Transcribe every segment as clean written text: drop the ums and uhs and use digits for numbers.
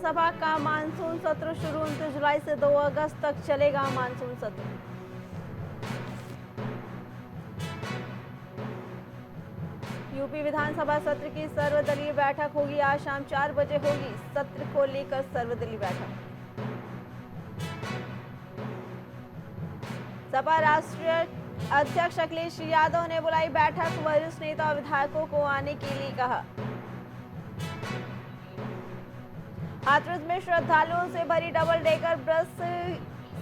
विधानसभा का मानसून सत्र शुरू 29 जुलाई से 2 अगस्त तक चलेगा मानसून सत्र। यूपी विधानसभा सत्र की सर्वदलीय बैठक होगी। आज शाम 4 बजे होगी सत्र को लेकर सर्वदलीय बैठक। सपा राष्ट्रीय अध्यक्ष अखिलेश यादव ने बुलाई बैठक, वरिष्ठ नेता और विधायकों को आने के लिए कहा। हाथरस में श्रद्धालुओं से भरी डबल डेकर बस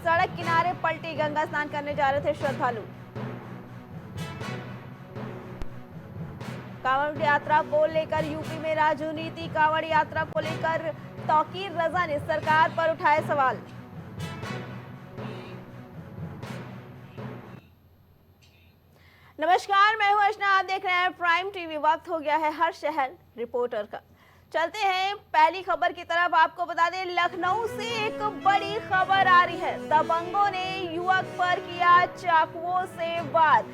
सड़क किनारे पलटी, गंगा स्नान करने जा रहे थे श्रद्धालु। कांवड़ यात्रा को लेकर यूपी में राजनीति, कांवड़ यात्रा को लेकर तौकीर रजा ने सरकार पर उठाए सवाल। नमस्कार, मैं हूं अर्चना, आप देख रहे हैं प्राइम टीवी। वक्त हो गया है हर शहर रिपोर्टर का। चलते हैं पहली खबर की तरफ। आपको बता दें, लखनऊ से एक बड़ी खबर आ रही है। दबंगों ने युवक पर किया चाकुओं से वार।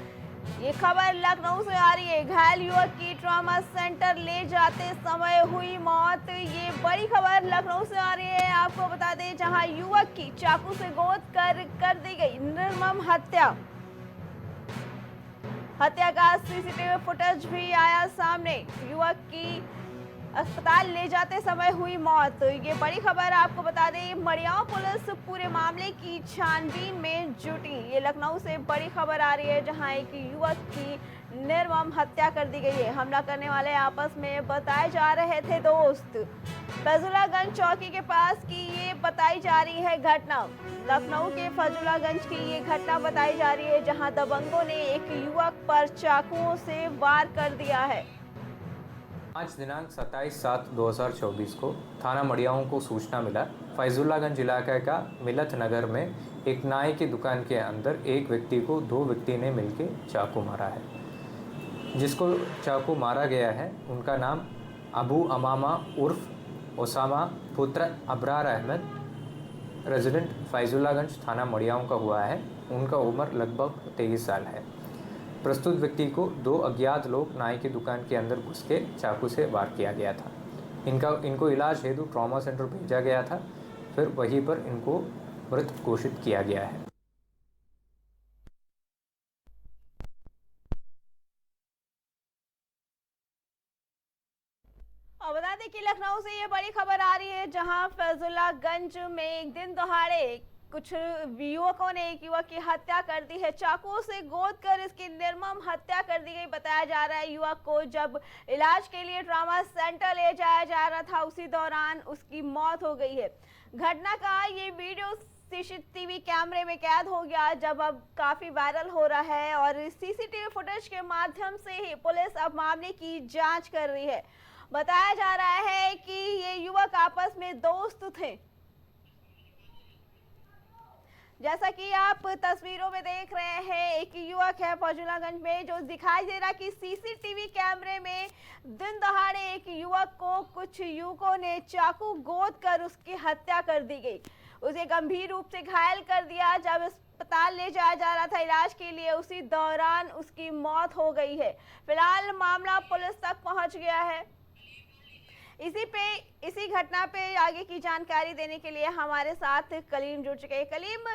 ये खबर लखनऊ से आ रही है। घायल युवक की ट्रॉमा सेंटर ले जाते समय हुई मौत। ये बड़ी खबर लखनऊ से आ रही है। आपको बता दें, जहां युवक की चाकू से गोद कर दी गई निर्मम हत्या का सीसीटीवी फुटेज भी आया सामने। युवक की अस्पताल ले जाते समय हुई मौत। ये बड़ी खबर आपको बता दें, मड़ियाव पुलिस पूरे मामले की छानबीन में जुटी। ये लखनऊ से बड़ी खबर आ रही है, जहां एक युवक की निर्मम हत्या कर दी गई है। हमला करने वाले आपस में बताए जा रहे थे दोस्त। फैजुलागंज चौकी के पास की ये बताई जा रही है घटना। लखनऊ के फैजुलागंज की ये घटना बताई जा रही है, जहां दबंगों ने एक युवक पर चाकुओं से वार कर दिया है। आज दिनांक 27/7/2024 को थाना मड़ियाओं को सूचना मिला, फैजुल्लागंज इलाके का मिलत नगर में एक नाई की दुकान के अंदर एक व्यक्ति को 2 व्यक्ति ने मिलकर चाकू मारा है। जिसको चाकू मारा गया है उनका नाम अबू अमामा उर्फ ओसामा पुत्र अबरार अहमद, रेजिडेंट फैजुल्लागंज थाना मड़ियाओं का हुआ है। उनका उम्र लगभग 23 साल है। प्रस्तुत व्यक्ति को 2 अज्ञात लोग नाई की दुकान के अंदर घुस के चाकू से वार किया गया था। इनको इलाज हेतु ट्रॉमा सेंटर भेजा गया था, फिर वहीं पर इनको मृत घोषित किया गया है। और बता दें कि लखनऊ से ये बड़ी खबर आ रही है, जहां फैजुल्लागंज में एक दिन दहाड़े कुछ युवकों ने एक युवक की हत्या कर दी है। चाकुओं से गोद कर इसकी निर्मम हत्या कर दी गई। बताया जा रहा है, युवक को जब इलाज के लिए ट्रॉमा सेंटर ले जाया जा रहा था, उसी दौरान उसकी मौत हो गई है। घटना का ये वीडियो सीसीटीवी कैमरे में कैद हो गया, जब अब काफी वायरल हो रहा है। और सीसीटीवी फुटेज के माध्यम से ही पुलिस अब मामले की जांच कर रही है। बताया जा रहा है कि ये युवक आपस में दोस्त थे। जैसा कि आप तस्वीरों में देख रहे हैं, एक युवक है फैजुल्लागंज में, जो दिखाई दे रहा कि सीसीटीवी कैमरे में दिन दहाड़े एक युवक को कुछ युवकों ने चाकू गोद कर उसकी हत्या कर दी गई। उसे गंभीर रूप से घायल कर दिया। जब अस्पताल ले जाया जा रहा था इलाज के लिए, उसी दौरान उसकी मौत हो गई है। फिलहाल मामला पुलिस तक पहुंच गया है। इसी घटना पे आगे की जानकारी देने के लिए हमारे साथ कलीम जुड़ चुके हैं। कलीम,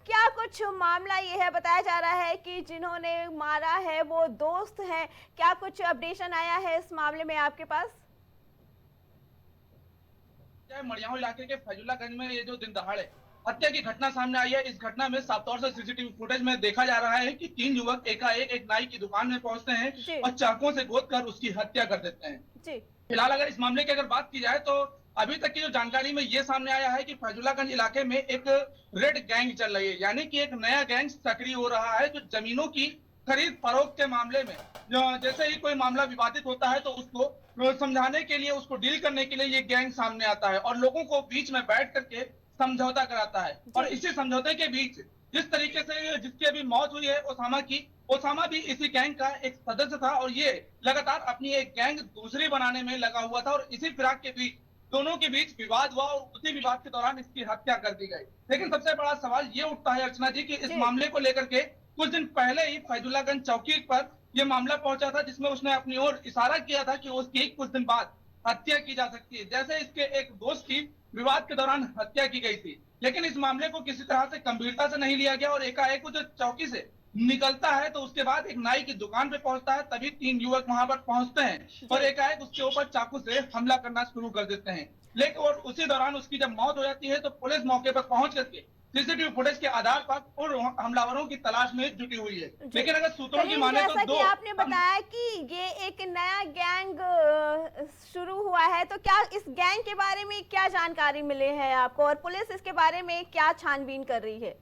क्या कुछ मामला ये है? बताया जा रहा है कि जिन्होंने मारा है वो दोस्त हैं। क्या कुछ अपडेशन आया है इस मामले में आपके पास? मड़ियाओं इलाके के फैजुल्लागंज में ये जो दिन दहाड़े हत्या की घटना सामने आई है, इस घटना में साफ तौर से सीसीटीवी फुटेज में देखा जा रहा है कि 3 युवक एकाएक एक नाई की दुकान में पहुंचते हैं और चाकुओं से गोद कर उसकी हत्या कर देते हैं। फिलहाल अगर इस मामले की अगर बात की जाए, तो अभी तक की जो जानकारी में ये सामने आया है कि फैजुल्लागंज इलाके में एक रेड गैंग चल रही है, यानी कि एक नया गैंग सक्रिय हो रहा है, जो जमीनों की खरीद फरोख्त के मामले में जैसे ही कोई मामला विवादित होता है तो उसको समझाने के लिए, उसको डील करने के लिए ये गैंग सामने आता है और लोगों को बीच में बैठ करके समझौता कराता है। और इसी समझौते के बीच जिस तरीके से जिसकी अभी मौत हुई है ओसामा भी इसी गैंग का एक सदस्य था और ये लगातार अपनी एक गैंग दूसरी बनाने में लगा हुआ था। और इसी फिराक के बीच दोनों के बीच विवाद हुआ और उसी विवाद के दौरान इसकी हत्या कर दी गई। लेकिन सबसे बड़ा सवाल ये उठता है अर्चना जी कि इस मामले को लेकर के कुछ दिन पहले ही फैजुल्लागंज चौकी पर यह मामला पहुंचा था, जिसमें उसने अपनी ओर इशारा किया था कि उसकी कुछ दिन बाद हत्या की जा सकती है। जैसे इसके एक दोस्त की विवाद के दौरान हत्या की गई थी। लेकिन इस मामले को किसी तरह से गंभीरता से नहीं लिया गया और एकाएक वो जो चौकी से निकलता है तो उसके बाद एक नाई की दुकान पे पहुंचता है, तभी 3 युवक वहां पर पहुंचते हैं और एकाएक उसके ऊपर चाकू से हमला करना शुरू कर देते हैं। लेकिन और उसी दौरान उसकी जब मौत हो जाती है तो पुलिस मौके पर पहुंच करके सीसीटीवी फुटेज के आधार पर उन हमलावरों की तलाश में जुटी हुई है। लेकिन अगर सूत्रों की माने तो जैसा कि आपने बताया कि ये एक नया गैंग शुरू हुआ है, तो क्या इस गैंग के बारे में क्या जानकारी मिली है आपको और पुलिस इसके बारे में क्या छानबीन कर रही है?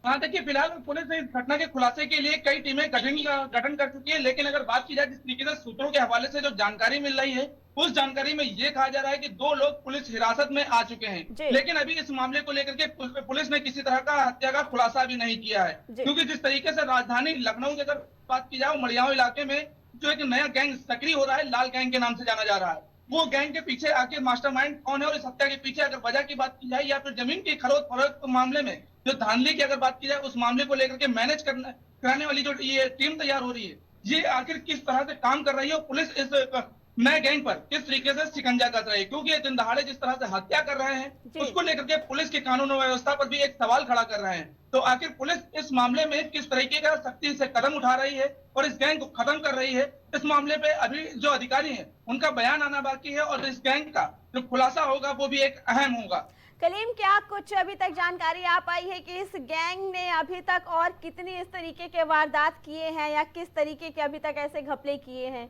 हाँ देखिए, फिलहाल पुलिस ने इस घटना के खुलासे के लिए कई टीमें गठन कर चुकी है। लेकिन अगर बात की जाए जिस तरीके से सूत्रों के हवाले से जो जानकारी मिल रही है, उस जानकारी में ये कहा जा रहा है कि 2 लोग पुलिस हिरासत में आ चुके हैं। लेकिन अभी इस मामले को लेकर के पुलिस ने किसी तरह का हत्या का खुलासा भी नहीं किया है, क्योंकि जिस तरीके से राजधानी लखनऊ की अगर बात की जाए, मड़ियाव इलाके में जो एक नया गैंग सक्रिय हो रहा है, लाल गैंग के नाम से जाना जा रहा है, वो गैंग के पीछे आखिर मास्टरमाइंड कौन है और इस हत्या के पीछे अगर वजह की बात की जाए या फिर जमीन की खरीद फरोख्त मामले में जो धांधली की अगर बात की जाए, उस मामले को लेकर के मैनेज कराने वाली जो ये टीम तैयार हो रही है, ये आखिर किस तरह से काम कर रही है और पुलिस इस नए गैंग पर किस तरीके से शिकंजा कस रही है, क्योंकि ये दिन दहाड़े जिस तरह से हत्या कर रहे हैं उसको लेकर के पुलिस की कानून व्यवस्था पर भी एक सवाल खड़ा कर रहे हैं। तो आखिर पुलिस इस मामले में किस तरीके का सख्ती से कदम उठा रही है और इस गैंग को खत्म कर रही है, इस मामले पे अभी जो अधिकारी हैं उनका बयान आना बाकी है और इस गैंग का जो खुलासा होगा वो भी एक अहम होगा। कलीम, क्या कुछ अभी तक जानकारी आ पाई है कि इस गैंग ने अभी तक और कितनी इस तरीके के वारदात किए हैं या किस तरीके के अभी तक ऐसे घपले किए हैं?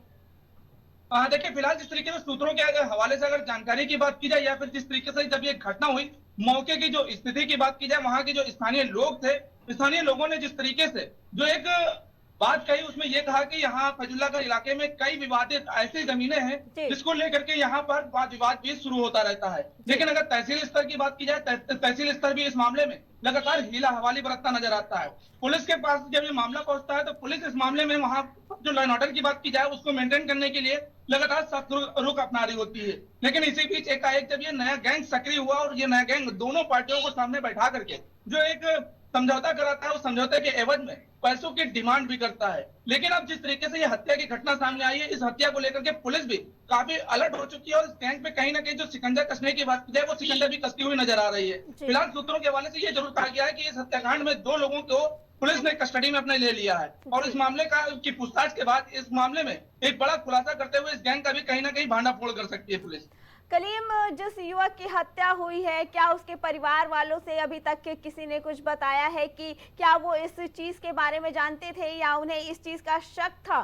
देखिए, फिलहाल जिस तरीके से सूत्रों के अगर हवाले से अगर जानकारी की बात की जाए या फिर जिस तरीके से जब ये घटना हुई, मौके की जो स्थिति की बात की जाए, वहां के जो स्थानीय लोग थे, स्थानीय लोगों ने जिस तरीके से जो एक बात कही उसमें ये कहा कि यहाँ फैजुल्लागंज इलाके में कई विवादित ऐसी जमीनें हैं जिसको लेकर के यहाँ पर वाद विवाद भी शुरू होता रहता है। लेकिन अगर तहसील स्तर की बात की जाए, तहसील स्तर भी इस मामले में लगातार हीला हवाली बरतता नजर आता है। पुलिस के पास जब ये मामला पहुंचता है तो पुलिस इस मामले में वहां जो लॉ एंड ऑर्डर की बात की जाए उसको मेंटेन करने के लिए लगातार सख्त रुख अपना रही होती है। लेकिन इसी बीच एकाएक जब ये नया गैंग सक्रिय हुआ और ये नया गैंग दोनों पार्टियों को सामने बैठा करके जो एक समझौता कराता है, उस समझौते के एवज में पैसों की डिमांड भी करता है। लेकिन अब जिस तरीके से ये हत्या की घटना सामने आई है, इस हत्या को लेकर के पुलिस भी काफी अलर्ट हो चुकी है और इस गैंग पे कहीं ना कहीं जो शिकंजा कसने की बात की जाए वो शिकंजा भी कसती हुई नजर आ रही है। फिलहाल सूत्रों के हवाले से ये जरूर कहा गया है कि इस हत्याकांड में 2 लोगों को पुलिस ने कस्टडी में अपने ले लिया है और इस मामले की पूछताछ के बाद इस मामले में एक बड़ा खुलासा करते हुए इस गैंग का भी कहीं ना कहीं भांडाफोड़ कर सकती है पुलिस। कलीम, जिस युवक की हत्या हुई है, क्या उसके परिवार वालों से अभी तक के किसी ने कुछ बताया है कि क्या वो इस चीज के बारे में जानते थे या उन्हें इस चीज का शक था?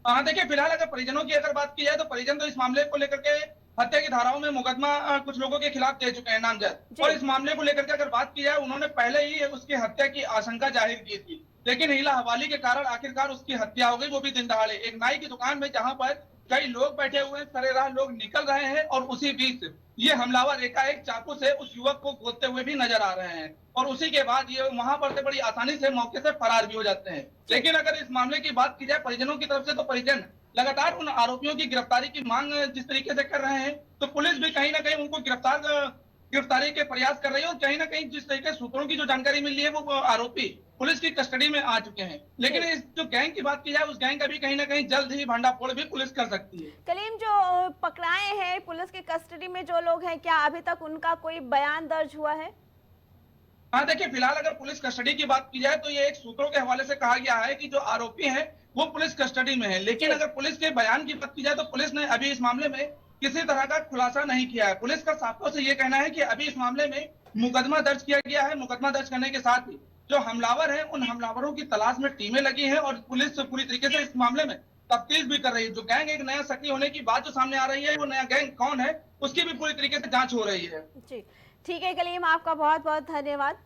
देखिए, फिलहाल अगर परिजनों की अगर बात की जाए तो परिजन तो इस मामले को लेकर के हत्या की धाराओं में मुकदमा कुछ लोगों के खिलाफ दे चुके हैं नामजद, और इस मामले को लेकर के अगर बात की जाए उन्होंने पहले ही उसकी हत्या की आशंका जाहिर की थी। लेकिन हीला हवाली के कारण आखिरकार उसकी हत्या हो गई, वो भी दिन दहाड़े एक नाई की दुकान में जहां पर कई लोग बैठे हुए हैं, सरेराह लोग निकल रहे हैं और उसी बीच ये हमलावर एकाएक चाकू से उस युवक को गोदते हुए भी नजर आ रहे हैं और उसी के बाद ये वहां पर से बड़ी आसानी से मौके से फरार भी हो जाते हैं। लेकिन अगर इस मामले की बात की जाए परिजनों की तरफ से तो परिजन लगातार उन आरोपियों की गिरफ्तारी की मांग जिस तरीके से कर रहे हैं, तो पुलिस भी कहीं ना कहीं उनको गिरफ्तारी के प्रयास कर रही है और कहीं ना कहीं जिस तरीके से सूत्रों की जो जानकारी मिल रही है वो आरोपी पुलिस की कस्टडी में आ चुके हैं। लेकिन इस जो गैंग की बात की जाए उस गैंग का भी कहीं ना कहीं जल्द ही भंडाफोड़ भी पुलिस कर सकती है। कलीम, जो पकड़ाए हैं पुलिस की कस्टडी में जो लोग हैं, क्या अभी तक उनका कोई बयान दर्ज हुआ है? देखिए, फिलहाल अगर पुलिस कस्टडी की बात की जाए तो ये एक सूत्रों के हवाले से कहा गया है कि जो आरोपी हैं वो पुलिस कस्टडी में है। लेकिन अगर पुलिस के बयान की बात की जाए तो पुलिस ने अभी इस मामले में किसी तरह का खुलासा नहीं किया है। पुलिस का साफ तौर से ये कहना है कि अभी इस मामले में मुकदमा दर्ज किया गया है। मुकदमा दर्ज करने के साथ ही जो हमलावर हैं उन हमलावरों की तलाश में टीमें लगी हैं और पुलिस पूरी तरीके से इस मामले में तफ्तीश भी कर रही है। जो गैंग एक नया सक्रिय होने की बात जो सामने आ रही है, वो नया गैंग कौन है उसकी भी पूरी तरीके से जांच हो रही है। जी ठीक है कलीम, आपका बहुत बहुत धन्यवाद।